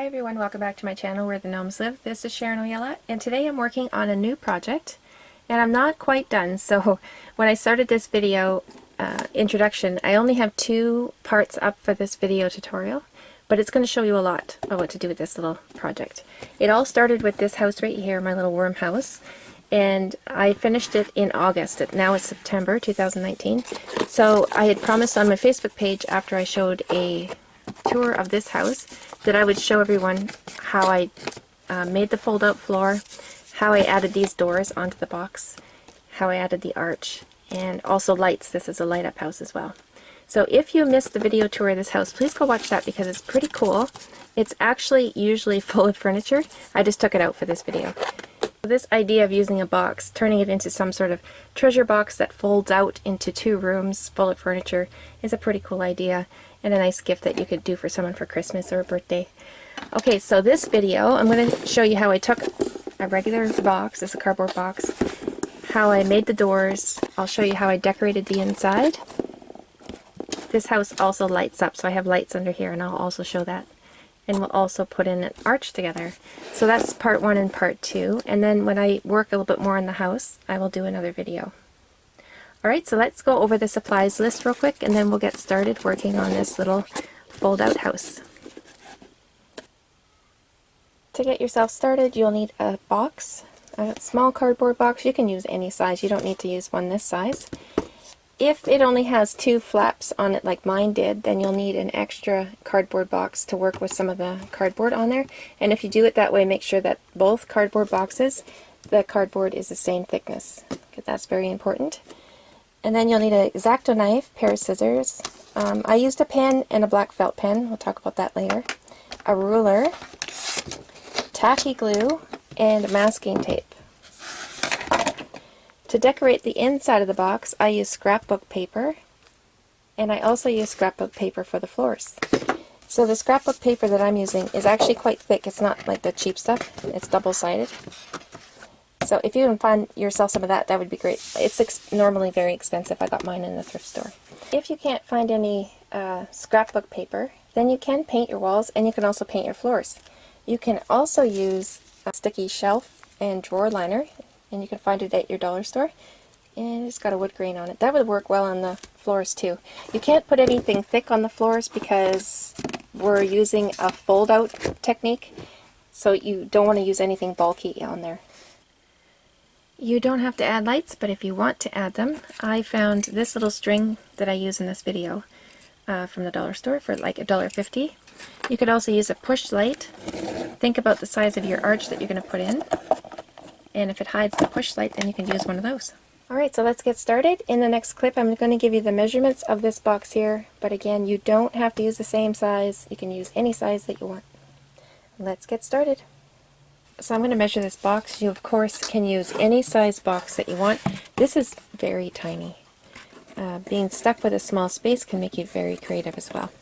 Hi everyone, welcome back to my channel where the gnomes live. This is Sharon Oyella, and today I'm working on a new project and I'm not quite done. So when I started this video introduction, I only have 2 parts up for this video tutorial, but it's going to show you a lot of what to do with this little project. It all started with this house right here, my little worm house, and I finished it in August. Now it's September 2019. So I had promised on my Facebook page after I showed a tour of this house that I would show everyone how I made the fold-out floor, how I added these doors onto the box, how I added the arch, and also lights. This is a light-up house as well. So if you missed the video tour of this house, please go watch that because it's pretty cool. It's actually usually full of furniture. I just took it out for this video. This idea of using a box, turning it into some sort of treasure box that folds out into 2 rooms full of furniture is a pretty cool idea and a nice gift that you could do for someone for Christmas or a birthday. Okay, so this video, I'm going to show you how I took a regular box, it's a cardboard box, how I made the doors. I'll show you how I decorated the inside. This house also lights up, so I have lights under here, and I'll also show that. And we'll also put in an arch together. So that's part 1 and part 2, and then when I work a little bit more on the house, I will do another video. Alright, so let's go over the supplies list real quick, and then we'll get started working on this little fold-out house. To get yourself started, you'll need a box, a small cardboard box. You can use any size, you don't need to use one this size. If it only has 2 flaps on it like mine did, then you'll need an extra cardboard box to work with some of the cardboard on there. And if you do it that way, make sure that both cardboard boxes, the cardboard is the same thickness, because that's very important. And then you'll need an X-Acto knife, pair of scissors. I used a pen and a black felt pen, we'll talk about that later. A ruler, tacky glue, and masking tape. To decorate the inside of the box, I use scrapbook paper, and I also use scrapbook paper for the floors. So the scrapbook paper that I'm using is actually quite thick. It's not like the cheap stuff. It's double-sided. So if you can find yourself some of that, that would be great. It's normally very expensive. I got mine in the thrift store. If you can't find any scrapbook paper, then you can paint your walls, and you can also paint your floors. You can also use a sticky shelf and drawer liner, and you can find it at your dollar store, and it's got a wood grain on it. That would work well on the floors too. You can't put anything thick on the floors because we're using a fold-out technique, so you don't want to use anything bulky on there. You don't have to add lights, but if you want to add them, I found this little string that I use in this video from the dollar store for like $1.50. You could also use a push light. Think about the size of your arch that you're going to put in. And if it hides the push light, then you can use one of those. Alright, so let's get started. In the next clip, I'm going to give you the measurements of this box here. But again, you don't have to use the same size. You can use any size that you want. Let's get started. So I'm going to measure this box. You, of course, can use any size box that you want. This is very tiny. Being stuck with a small space can make you very creative as well.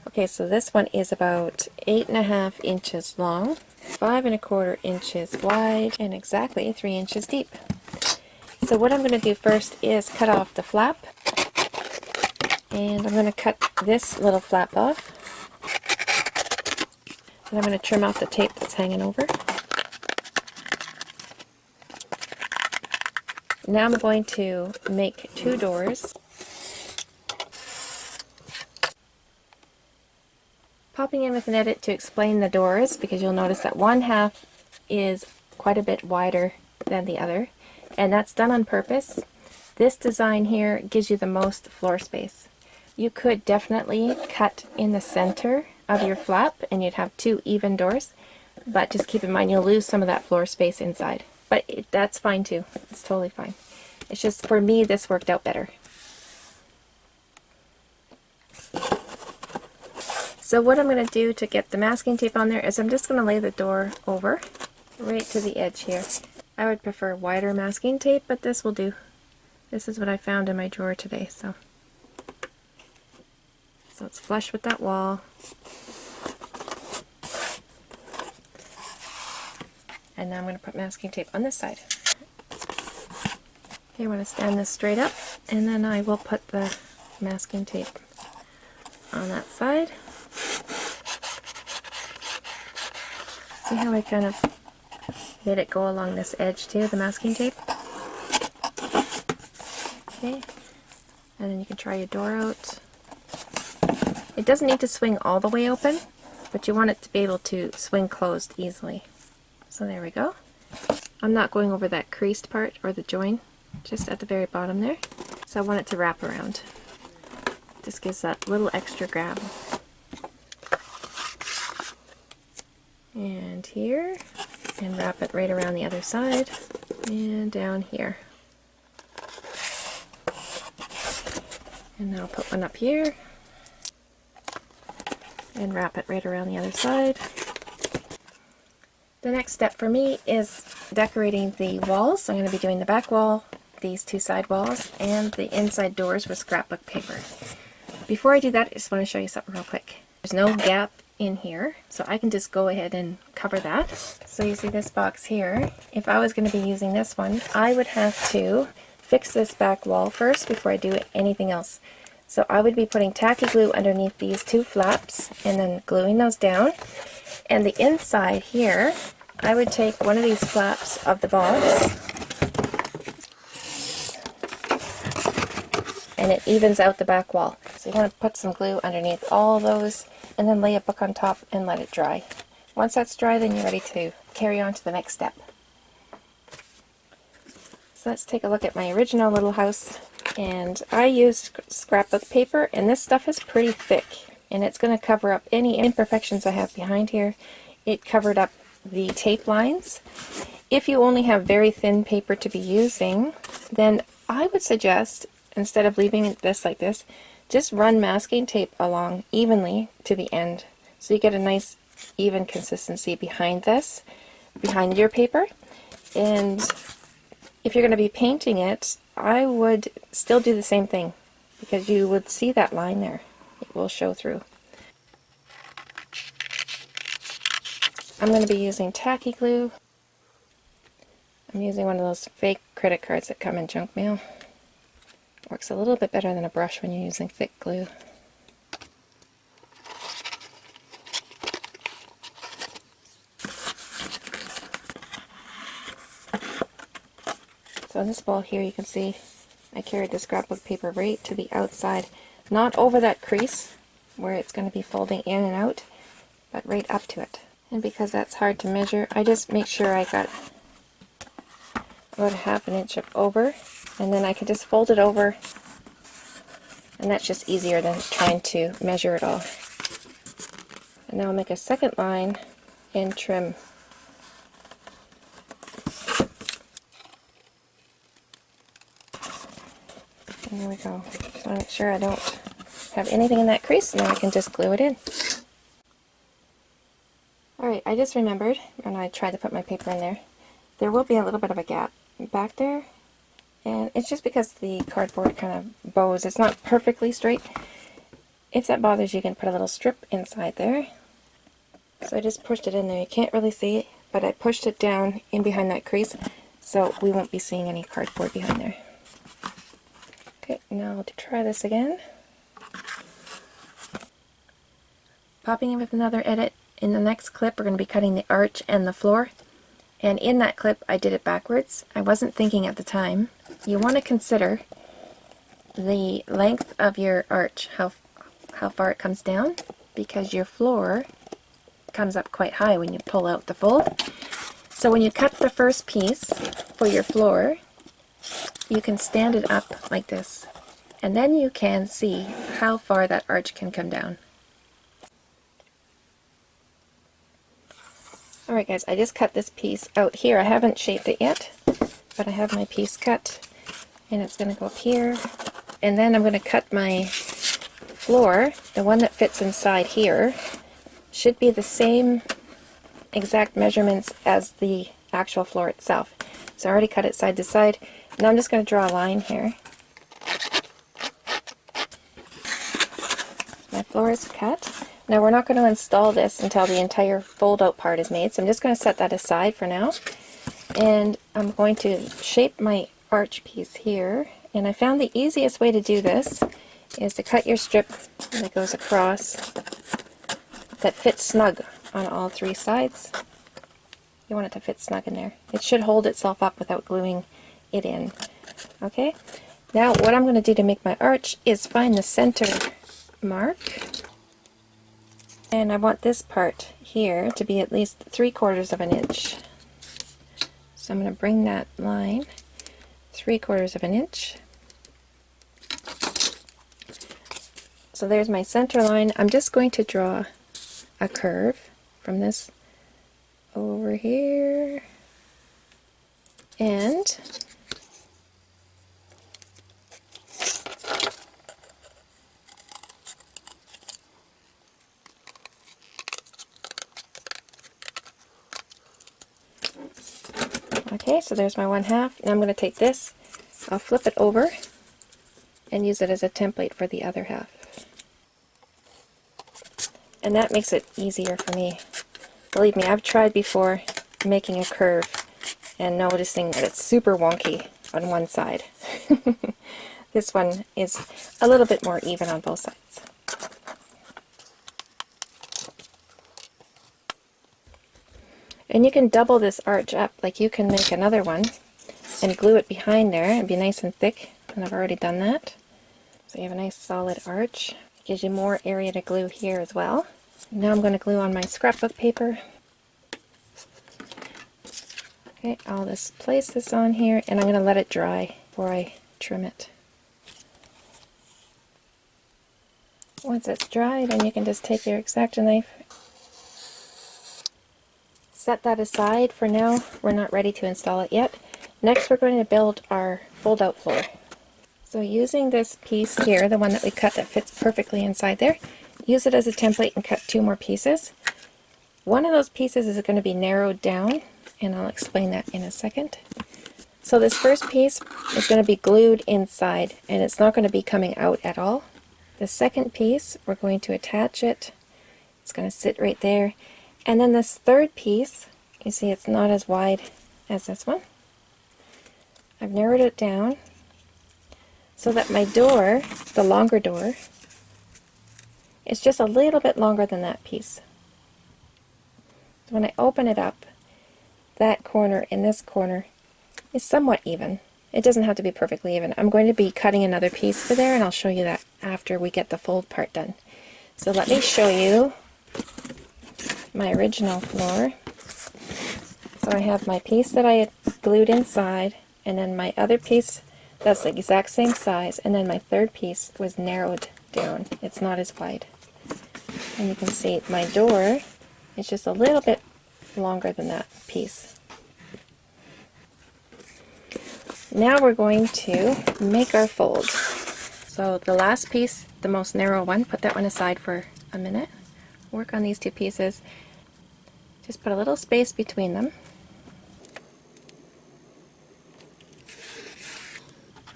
Okay, so this one is about 8.5 inches long, 5 1/4 inches wide, and exactly 3 inches deep. So what I'm going to do first is cut off the flap, and I'm going to cut this little flap off, and I'm going to trim off the tape that's hanging over. Now I'm going to make 2 doors. Popping in with an edit to explain the doors, because you'll notice that one half is quite a bit wider than the other, and that's done on purpose. This design here gives you the most floor space. You could definitely cut in the center of your flap and you'd have 2 even doors, but just keep in mind you'll lose some of that floor space inside. But that's fine too. It's totally fine. It's just for me this worked out better. So what I'm going to do to get the masking tape on there is I'm just going to lay the door over right to the edge here. I would prefer wider masking tape, but this will do. This is what I found in my drawer today. So it's flush with that wall. And now I'm going to put masking tape on this side. Okay, I'm going to stand this straight up, and then I will put the masking tape on that side. See how I kind of made it go along this edge too, the masking tape? Okay, and then you can try your door out. It doesn't need to swing all the way open, but you want it to be able to swing closed easily. So there we go. I'm not going over that creased part or the join, just at the very bottom there. So I want it to wrap around. This gives that little extra grab. And here, and wrap it right around the other side, and down here. And then I'll put one up here, and wrap it right around the other side. The next step for me is decorating the walls. So I'm going to be doing the back wall, these two side walls, and the inside doors with scrapbook paper. Before I do that, I just want to show you something real quick. There's no gap in here, so I can just go ahead and cover that. So you see this box here. If I was going to be using this one, I would have to fix this back wall first before I do anything else. So I would be putting tacky glue underneath these two flaps and then gluing those down. And the inside here, I would take one of these flaps of the box, and it evens out the back wall. So you want to put some glue underneath all of those, and then lay a book on top and let it dry. Once that's dry, then you're ready to carry on to the next step. So let's take a look at my original little house. And I used scrapbook paper, and this stuff is pretty thick, and it's going to cover up any imperfections I have behind here. It covered up the tape lines. If you only have very thin paper to be using, then I would suggest, instead of leaving this like this, just run masking tape along evenly to the end, so you get a nice even consistency behind this, behind your paper. And if you're going to be painting it, I would still do the same thing, because you would see that line there. It will show through. I'm going to be using tacky glue. I'm using one of those fake credit cards that come in junk mail. Works a little bit better than a brush when you're using thick glue. So in this ball here, you can see I carried the scrapbook paper right to the outside, not over that crease where it's going to be folding in and out, but right up to it. And because that's hard to measure, I just make sure I got about 1/2 inch up over, and then I can just fold it over, and that's just easier than trying to measure it all. And now I'll make a second line and trim. And there we go. Just want to make sure I don't have anything in that crease, and now I can just glue it in. Alright, I just remembered when I tried to put my paper in there, there will be a little bit of a gap back there, and it's just because the cardboard kind of bows. It's not perfectly straight. If that bothers you, you can put a little strip inside there. So I just pushed it in there. You can't really see it, but I pushed it down in behind that crease, so we won't be seeing any cardboard behind there. Okay, now to try this again. Popping in with another edit. In the next clip, we're going to be cutting the arch and the floor. And in that clip, I did it backwards. I wasn't thinking at the time. You want to consider the length of your arch, how far it comes down, because your floor comes up quite high when you pull out the fold. So when you cut the first piece for your floor, you can stand it up like this, and then you can see how far that arch can come down. Alright guys, I just cut this piece out here. I haven't shaped it yet, but I have my piece cut, and it's going to go up here. And then I'm going to cut my floor, the one that fits inside here, should be the same exact measurements as the actual floor itself. So I already cut it side to side. Now I'm just going to draw a line here. My floor is cut. Now we're not going to install this until the entire fold-out part is made, so I'm just going to set that aside for now. And I'm going to shape my arch piece here. And I found the easiest way to do this is to cut your strip that goes across that fits snug on all three sides. You want it to fit snug in there. It should hold itself up without gluing it in. Okay, now what I'm going to do to make my arch is find the center mark, and I want this part here to be at least 3/4 of an inch. So I'm going to bring that line 3/4 of an inch. So there's my center line. I'm just going to draw a curve from this over here, and okay, so there's my 1/2. Now I'm going to take this, I'll flip it over and use it as a template for the other half. And that makes it easier for me. Believe me, I've tried before making a curve and noticing that it's super wonky on one side. This one is a little bit more even on both sides. And you can double this arch up, like you can make another one and glue it behind there and be nice and thick, and I've already done that. So you have a nice solid arch. It gives you more area to glue here as well. Now I'm going to glue on my scrapbook paper. Okay, I'll just place this on here, and I'm going to let it dry before I trim it. Once it's dry, then you can just take your X-Acto knife, set that aside for now. We're not ready to install it yet. Next we're going to build our fold-out floor. So using this piece here, the one that we cut that fits perfectly inside there, use it as a template and cut 2 more pieces. One of those pieces is going to be narrowed down, and I'll explain that in a second. So this first piece is going to be glued inside, and it's not going to be coming out at all. The second piece, we're going to attach it. It's going to sit right there. And then this third piece, you see it's not as wide as this one. I've narrowed it down so that my door, the longer door, is just a little bit longer than that piece. So when I open it up, that corner and this corner is somewhat even. It doesn't have to be perfectly even. I'm going to be cutting another piece for there, and I'll show you that after we get the fold part done. So let me show you my original floor. So I have my piece that I had glued inside, and then my other piece that's the exact same size, and then my third piece was narrowed down. It's not as wide. And you can see my door is just a little bit longer than that piece. Now we're going to make our fold. So the last piece, the most narrow one, put that one aside for a minute. Work on these 2 pieces. Just put a little space between them.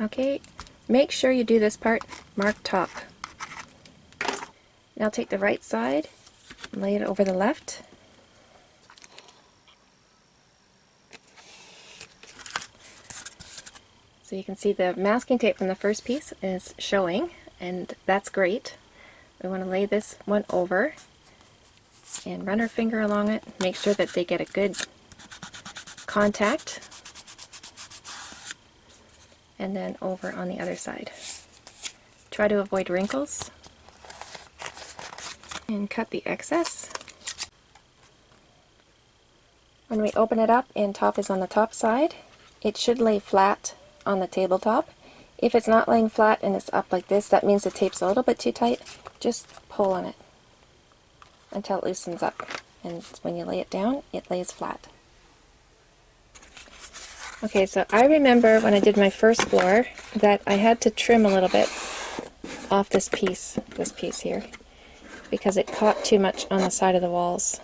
Okay, make sure you do this part, mark top. Now take the right side, lay it over the left. So you can see the masking tape from the first piece is showing, and that's great. We want to lay this one over and run our finger along it, make sure that they get a good contact, and then over on the other side. Try to avoid wrinkles and cut the excess. When we open it up and top is on the top side, it should lay flat on the tabletop. If it's not laying flat and it's up like this, that means the tape's a little bit too tight. Just pull on it until it loosens up, and when you lay it down, it lays flat. Okay, so I remember when I did my first floor that I had to trim a little bit off this piece here, because it caught too much on the side of the walls.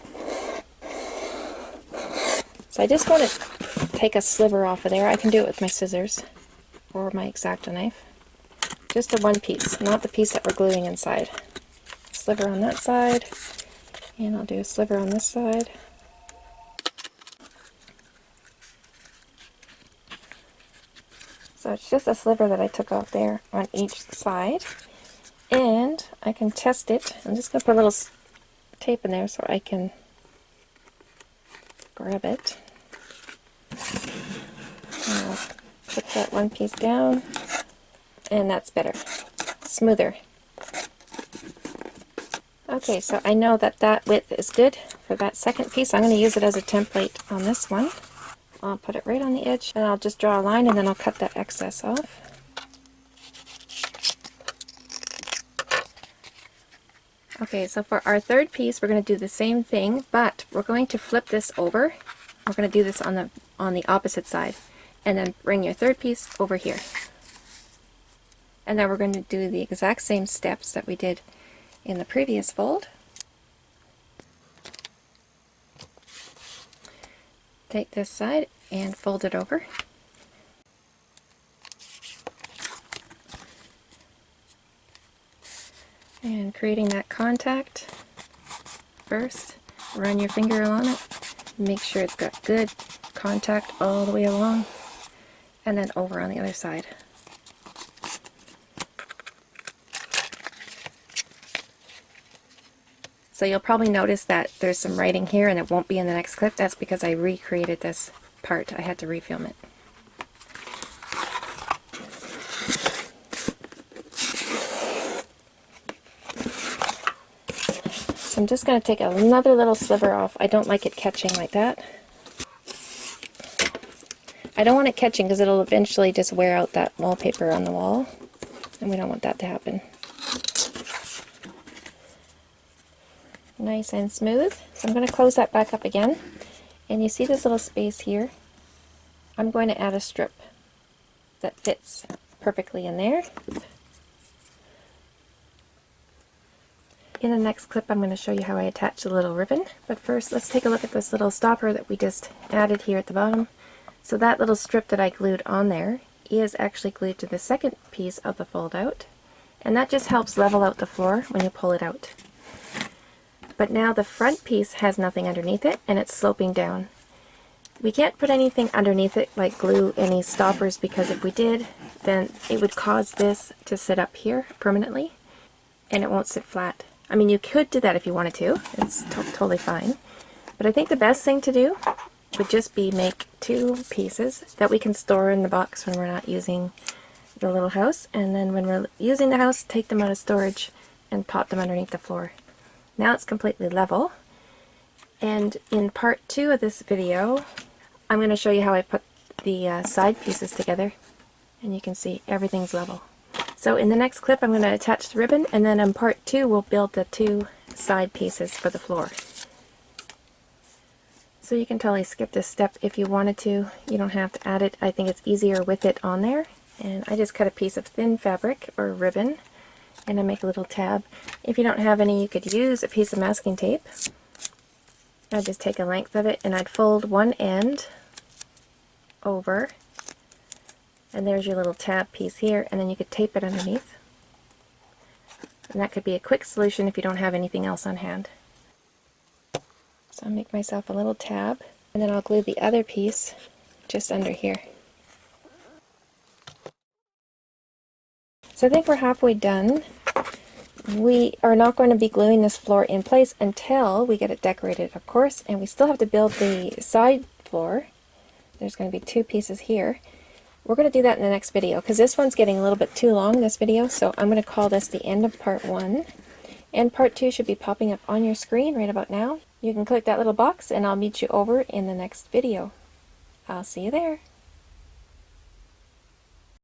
So I just want to take a sliver off of there. I can do it with my scissors or my X-Acto knife. Just the one piece, not the piece that we're gluing inside. Sliver on that side, and I'll do a sliver on this side. So it's just a sliver that I took off there on each side, and I can test it. I'm just going to put a little tape in there so I can grab it. And I'll put that one piece down, and that's better, smoother. Okay, so I know that that width is good for that second piece. I'm going to use it as a template on this one. I'll put it right on the edge, and I'll just draw a line, and then I'll cut that excess off. Okay, so for our third piece, we're going to do the same thing, but we're going to flip this over. We're going to do this on the opposite side, and then bring your third piece over here. And now we're going to do the exact same steps that we did in the previous fold. Take this side and fold it over. And creating that contact first, run your finger along it, make sure it's got good contact all the way along, and then over on the other side. So you'll probably notice that there's some writing here and it won't be in the next clip. That's because I recreated this part. I had to refilm it. So I'm just going to take another little sliver off. I don't like it catching like that. I don't want it catching because it'll eventually just wear out that wallpaper on the wall, and we don't want that to happen. Nice and smooth. So I'm going to close that back up again, and you see this little space here? I'm going to add a strip that fits perfectly in there. In the next clip I'm going to show you how I attach the little ribbon, but first let's take a look at this little stopper that we just added here at the bottom. So that little strip that I glued on there is actually glued to the second piece of the fold out, and that just helps level out the floor when you pull it out. But now the front piece has nothing underneath it, and it's sloping down. We can't put anything underneath it like glue, any stoppers, because if we did, then it would cause this to sit up here permanently, and it won't sit flat. I mean, you could do that if you wanted to. It's totally fine. But I think the best thing to do would just be make two pieces that we can store in the box when we're not using the little house, and then when we're using the house, take them out of storage and pop them underneath the floor. Now it's completely level, and in part 2 of this video I'm going to show you how I put the side pieces together, and you can see everything's level. So in the next clip I'm going to attach the ribbon, and then in part 2 we'll build the two side pieces for the floor. So you can totally skip this step if you wanted to. You don't have to add it. I think it's easier with it on there. And I just cut a piece of thin fabric or ribbon, and I make a little tab. If you don't have any, you could use a piece of masking tape. I'd just take a length of it and I'd fold one end over, and there's your little tab piece here, and then you could tape it underneath. And that could be a quick solution if you don't have anything else on hand. So I'll make myself a little tab, and then I'll glue the other piece just under here. So I think we're halfway done. We are not going to be gluing this floor in place until we get it decorated, of course, and we still have to build the side floor. There's going to be two pieces here. We're going to do that in the next video because this one's getting a little bit too long, this video, so I'm going to call this the end of part 1. And part 2 should be popping up on your screen right about now. You can click that little box and I'll meet you over in the next video. I'll see you there.